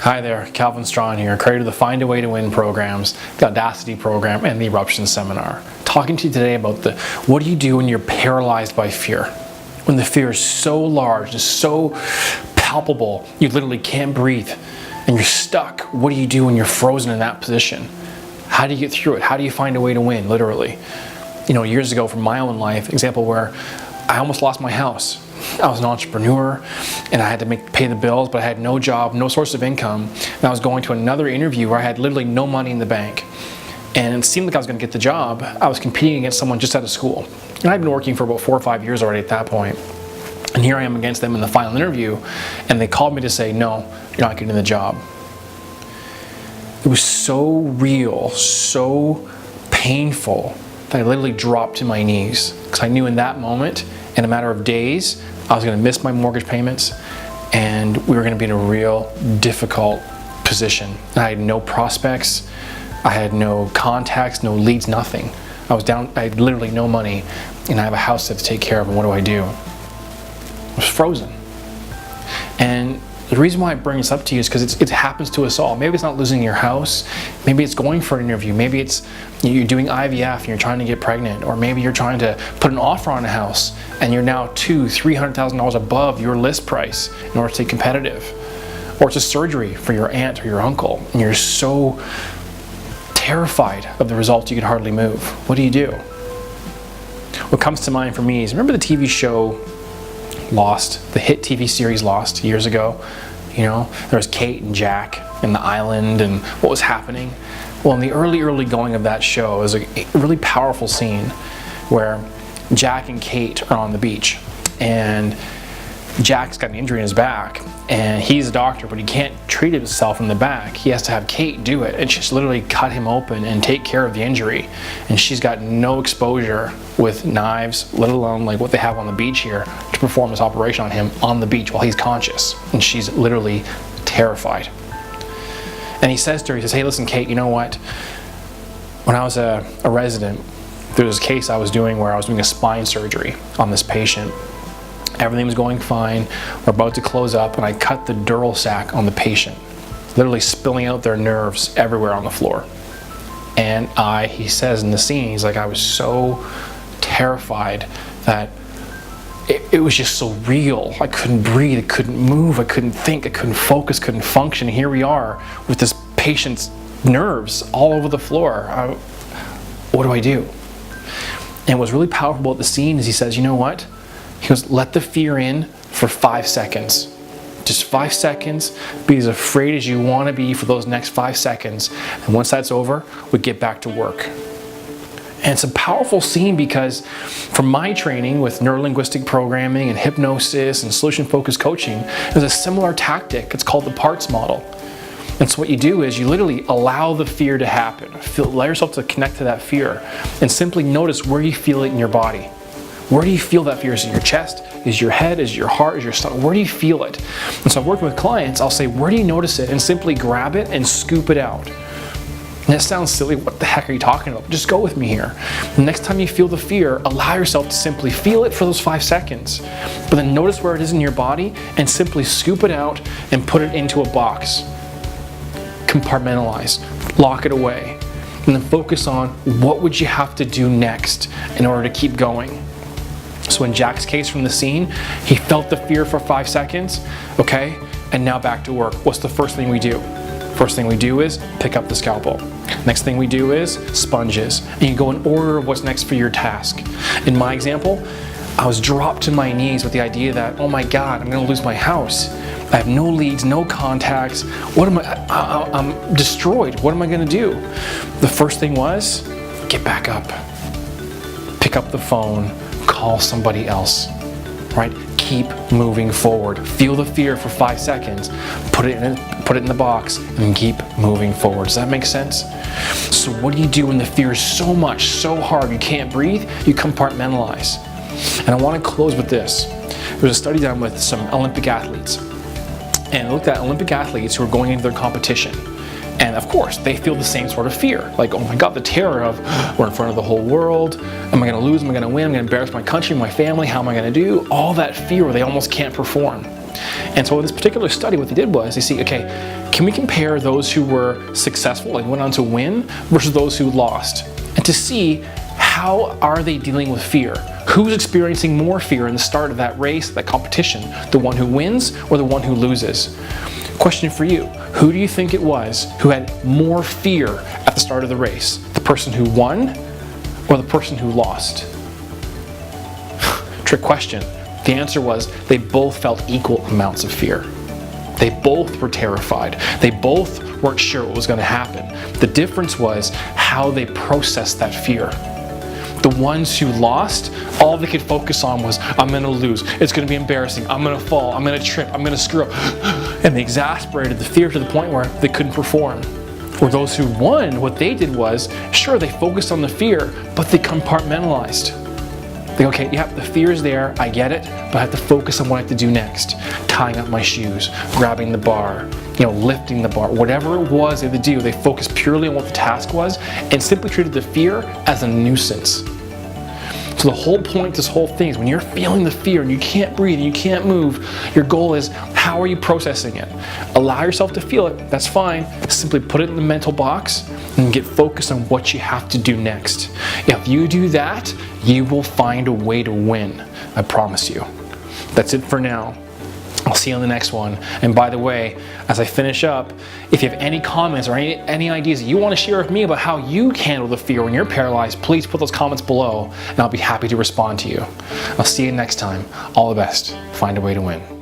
Hi there, Calvin Strawn here, creator of the Find a Way to Win programs, the Audacity program, and the Eruption Seminar. Talking to you today about what do you do when you're paralyzed by fear? When the fear is so large, is so palpable, you literally can't breathe, and you're stuck. What do you do when you're frozen in that position? How do you get through it? How do you find a way to win, literally? Years ago from my own life, example where I almost lost my house. I was an entrepreneur and I had to pay the bills, but I had no job, no source of income. And I was going to another interview where I had literally no money in the bank. And it seemed like I was going to get the job. I was competing against someone just out of school. And I'd been working for about 4 or 5 years already at that point. And here I am against them in the final interview, and they called me to say, no, you're not getting the job. It was so real, so painful, that I literally dropped to my knees. Because I knew in that moment, in a matter of days, I was going to miss my mortgage payments and we were going to be in a real difficult position. I had no prospects, I had no contacts, no leads, nothing. I was down, I had literally no money, and I have a house to take care of, and what do? I was frozen. And the reason why I bring this up to you is because it happens to us all. Maybe it's not losing your house, maybe it's going for an interview, maybe it's you're doing IVF and you're trying to get pregnant, or maybe you're trying to put an offer on a house and you're now $200,000-$300,000 above your list price in order to stay competitive. Or it's a surgery for your aunt or your uncle and you're so terrified of the results you can hardly move. What do you do? What comes to mind for me is, remember the TV show Lost, the hit TV series Lost years ago? There was Kate and Jack in the island and what was happening. Well, in the early going of that show is a really powerful scene where Jack and Kate are on the beach, and Jack's got an injury in his back and he's a doctor, but he can't treat himself in the back. He has to have Kate do it, and she's literally cut him open and take care of the injury, and she's got no exposure with knives, let alone like what they have on the beach here, to perform this operation on him on the beach while he's conscious, and she's literally terrified. And he says to her, he says, hey, listen, Kate, you know what? When I was a resident, there was a case I was doing where I was doing a spine surgery on this patient. Everything was going fine. We're about to close up, and I cut the dural sac on the patient, literally spilling out their nerves everywhere on the floor. And he says in the scene, he's like, I was so terrified that it was just so real. I couldn't breathe, I couldn't move, I couldn't think, I couldn't focus, couldn't function. Here we are with this patient's nerves all over the floor. What do I do? And what's really powerful about the scene is he says, you know what? He goes, let the fear in for 5 seconds. Just 5 seconds. Be as afraid as you want to be for those next 5 seconds. And once that's over, we get back to work. And it's a powerful scene because from my training with neurolinguistic programming and hypnosis and solution-focused coaching, there's a similar tactic. It's called the parts model. And so what you do is you literally allow the fear to happen. Allow yourself to connect to that fear and simply notice where you feel it in your body. Where do you feel that fear? Is it your chest? Is it your head? Is it your heart? Is it your stomach? Where do you feel it? And so I'm working with clients, I'll say, where do you notice it? And simply grab it and scoop it out. And it sounds silly, what the heck are you talking about? Just go with me here. The next time you feel the fear, allow yourself to simply feel it for those 5 seconds. But then notice where it is in your body and simply scoop it out and put it into a box. Compartmentalize, lock it away, and then focus on what would you have to do next in order to keep going. So in Jack's case from the scene, he felt the fear for 5 seconds, okay? And now back to work. What's the first thing we do? First thing we do is pick up the scalpel. Next thing we do is sponges. And you go in order of what's next for your task. In my example, I was dropped to my knees with the idea that, oh my God, I'm gonna lose my house. I have no leads, no contacts. I'm destroyed. What am I gonna do? The first thing was, get back up. Pick up the phone. Call somebody else, right? Keep moving forward. Feel the fear for 5 seconds, put it in the box, and keep moving forward. Does that make sense? So what do you do when the fear is so much, so hard, you can't breathe? You compartmentalize. And I want to close with this. There was a study done with some Olympic athletes, and looked at Olympic athletes who are going into their competition. And of course, they feel the same sort of fear. Like, oh my God, the terror of, we're in front of the whole world. Am I gonna lose? Am I gonna win? I'm gonna embarrass my country, my family. How am I gonna do? All that fear where they almost can't perform. And so in this particular study, what they did was they see, okay, can we compare those who were successful and went on to win versus those who lost? And to see how are they dealing with fear? Who's experiencing more fear in the start of that race, that competition? The one who wins or the one who loses? Question for you, who do you think it was who had more fear at the start of the race? The person who won or the person who lost? Trick question. The answer was they both felt equal amounts of fear. They both were terrified. They both weren't sure what was going to happen. The difference was how they processed that fear. The ones who lost, all they could focus on was, I'm going to lose, it's going to be embarrassing, I'm going to fall, I'm going to trip, I'm going to screw up. And they exasperated the fear to the point where they couldn't perform. Or those who won, what they did was, sure, they focused on the fear, but they compartmentalized. They go, okay, yeah, the fear is there, I get it, but I have to focus on what I have to do next. Tying up my shoes, grabbing the bar, lifting the bar, whatever it was they had to do, they focused purely on what the task was and simply treated the fear as a nuisance. So the whole point of this whole thing is when you're feeling the fear and you can't breathe and you can't move, your goal is, how are you processing it? Allow yourself to feel it, that's fine. Simply put it in the mental box and get focused on what you have to do next. If you do that, you will find a way to win, I promise you. That's it for now. I'll see you on the next one. And by the way, as I finish up, if you have any comments or any ideas that you want to share with me about how you handle the fear when you're paralyzed, please put those comments below and I'll be happy to respond to you. I'll see you next time. All the best. Find a way to win.